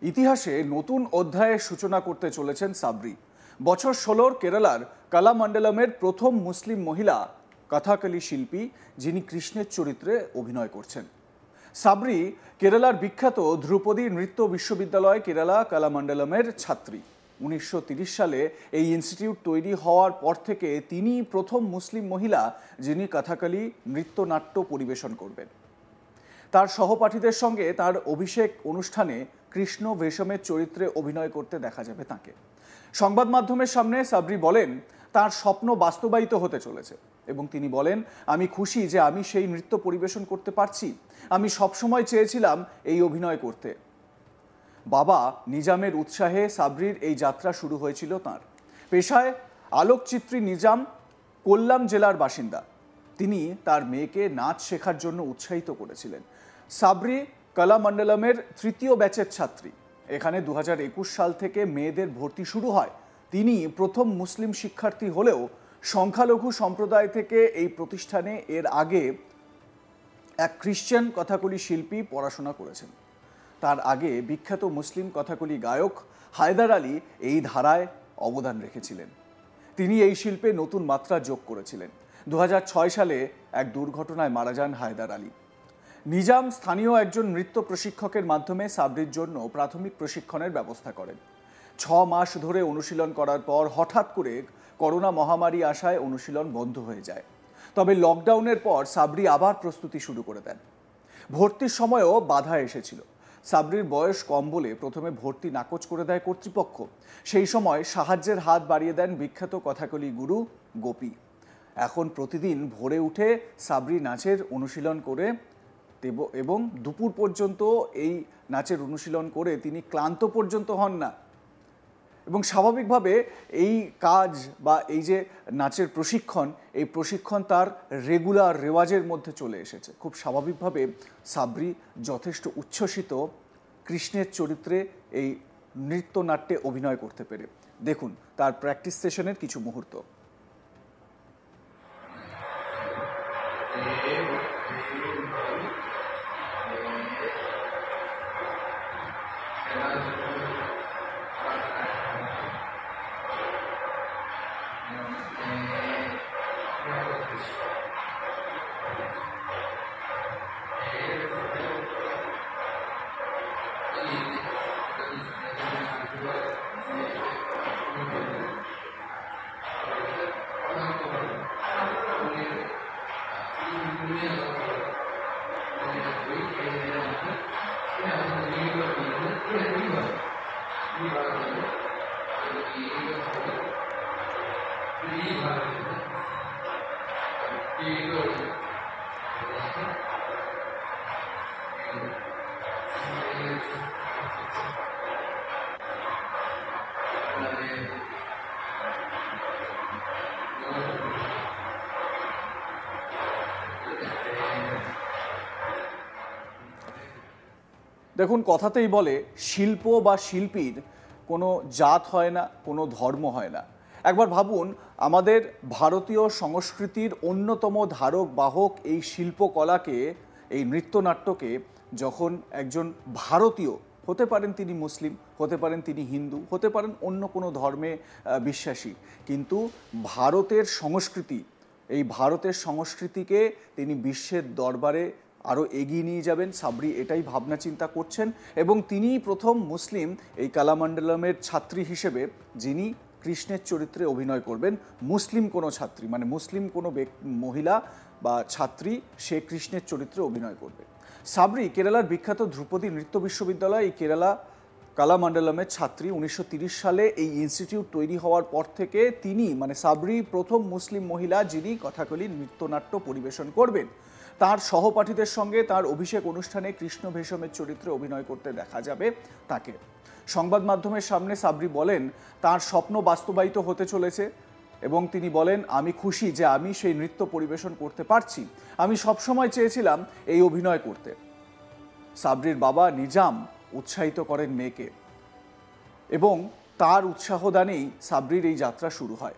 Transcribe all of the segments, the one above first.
ইতিহাসে নতুন অধ্যায়ের সূচনা করতে চলেছেন সাবরি। বছর 16 কেরালার কালামণ্ডলমের প্রথম মুসলিম মহিলা কথাকলি শিল্পী, যিনি কৃষ্ণের চরিত্রে অভিনয় করছেন। সাবরি কেরালার বিখ্যাত ধ্রুপদী নৃত্য বিশ্ববিদ্যালয় কেরালা কালামণ্ডলমের ছাত্রী। 1930 সালে এই ইনস্টিটিউট তৈরি হওয়ার পর থেকে তিনি প্রথম মুসলিম মহিলা যিনি কথাকলি নৃত্যনাট্য পরিবেশন করবেন। তার সহপাঠীদের সঙ্গে তার অভিষেক অনুষ্ঠানে কৃষ্ণ ভেষমের চরিত্রে অভিনয় করতে দেখা যাবে তাকে। সংবাদ মাধ্যমের সামনে সাবরি বলেন তার স্বপ্ন বাস্তবায়িত হতে চলেছে এবং তিনি বলেন, আমি খুশি যে আমি সেই নৃত্য পরিবেশন করতে পারছি। আমি সবসময় চেয়েছিলাম এই অভিনয় করতে। বাবা নিজামের উৎসাহে সাবরির এই যাত্রা শুরু হয়েছিল তাঁর। পেশায় আলোকচিত্রী নিজাম কোল্লাম জেলার বাসিন্দা। তিনি তার মেয়েকে নাচ শেখার জন্য উৎসাহিত করেছিলেন। সাবরি কালামণ্ডলমের তৃতীয় ব্যাচের ছাত্রী। এখানে 2021 সাল থেকে মেয়েদের ভর্তি শুরু হয়। তিনি প্রথম মুসলিম শিক্ষার্থী হলেও সংখ্যালঘু সম্প্রদায় থেকে এই প্রতিষ্ঠানে এর আগে এক খ্রিশ্চান কথাকলি শিল্পী পড়াশোনা করেছেন। তার আগে বিখ্যাত মুসলিম কথাকলি গায়ক হায়দার আলী এই ধারায় অবদান রেখেছিলেন। তিনি এই শিল্পে নতুন মাত্রা যোগ করেছিলেন। 2006 সালে এক দুর্ঘটনায় মারা যান হায়দার আলী। নিজাম স্থানীয় একজন নৃত্য প্রশিক্ষকের মাধ্যমে সাবরির জন্য প্রাথমিক প্রশিক্ষণের ব্যবস্থা করেন। 6 মাস ধরে অনুশীলন করার পর হঠাৎ করে করোনা মহামারী আসায় অনুশীলন বন্ধ হয়ে যায়। তবে লকডাউনের পর সাবরি আবার প্রস্তুতি শুরু করে দেন। ভর্তির সময়ও বাধা এসেছিল। সাবরির বয়স কম বলে প্রথমে ভর্তি নাকচ করে দেয় কর্তৃপক্ষ। সেই সময় সাহায্যের হাত বাড়িয়ে দেন বিখ্যাত কথাকলি গুরু গোপী। এখন প্রতিদিন ভোরে উঠে সাবরি নাচের অনুশীলন করে এবং দুপুর পর্যন্ত এই নাচের অনুশীলন করে তিনি ক্লান্ত পর্যন্ত হন না। এবং স্বাভাবিকভাবে এই কাজ বা এই যে নাচের প্রশিক্ষণ, এই প্রশিক্ষণ তার রেগুলার রেওয়াজের মধ্যে চলে এসেছে। খুব স্বাভাবিকভাবে সাবরি যথেষ্ট উচ্ছ্বসিত কৃষ্ণের চরিত্রে এই নৃত্যনাট্যে অভিনয় করতে পেরে। দেখুন তার প্র্যাকটিস সেশনের কিছু মুহূর্ত। দেখুন কথাতেই বলে শিল্প বা শিল্পীর কোনো জাত হয় না, কোনো ধর্ম হয় না। একবার ভাবুন, আমাদের ভারতীয় সংস্কৃতির অন্যতম ধারক বাহক এই শিল্পকলাকে, এই নৃত্যনাট্যকে যখন একজন ভারতীয়, হতে পারেন তিনি মুসলিম, হতে পারেন তিনি হিন্দু, হতে পারেন অন্য কোনো ধর্মে বিশ্বাসী, কিন্তু ভারতের সংস্কৃতি, এই ভারতের সংস্কৃতিকে তিনি বিশ্বের দরবারে আরও এগিয়ে নিয়ে যাবেন। সাবরি এটাই ভাবনা চিন্তা করছেন এবং তিনি প্রথম মুসলিম এই কালামণ্ডলমের ছাত্রী হিসেবে যিনি কৃষ্ণের চরিত্রে অভিনয় করবেন। মুসলিম কোনো ছাত্রী, মানে মুসলিম কোনো মহিলা বা ছাত্রী, সে কৃষ্ণের চরিত্রে অভিনয় করবে। সাবরি কেরালার বিখ্যাত ধ্রুপদী নৃত্য বিশ্ববিদ্যালয় এই কেরালা কালামণ্ডলমের ছাত্রী। 1930 সালে এই ইনস্টিটিউট তৈরি হওয়ার পর থেকে তিনি, মানে সাবরি, প্রথম মুসলিম মহিলা যিনি কথাকলি নৃত্যনাট্য পরিবেশন করবেন। তার সহপাঠীদের সঙ্গে তার অভিষেক অনুষ্ঠানে কৃষ্ণ ভেষমের চরিত্রে অভিনয় করতে দেখা যাবে তাকে। সংবাদ মাধ্যমের সামনে সাবরি বলেন তার স্বপ্ন বাস্তবায়িত হতে চলেছে এবং তিনি বলেন, আমি খুশি যে আমি সেই নৃত্য পরিবেশন করতে পারছি। আমি সবসময় চেয়েছিলাম এই অভিনয় করতে। সাবরির বাবা নিজাম উৎসাহিত করেন মেয়েকে এবং তার উৎসাহদানেই সাবরির এই যাত্রা শুরু হয়।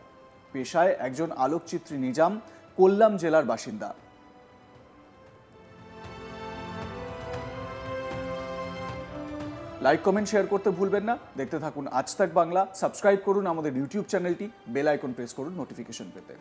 পেশায় একজন আলোকচিত্রী নিজাম কোল্লাম জেলার বাসিন্দা। লাইক কমেন্ট শেয়ার করতে ভুলবেন না। দেখতে থাকুন আজ তাক বাংলা, সাবস্ক্রাইব করুন আমাদের ইউটিউব চ্যানেলটি, বেল আইকন প্রেস করুন নোটিফিকেশন পেতে।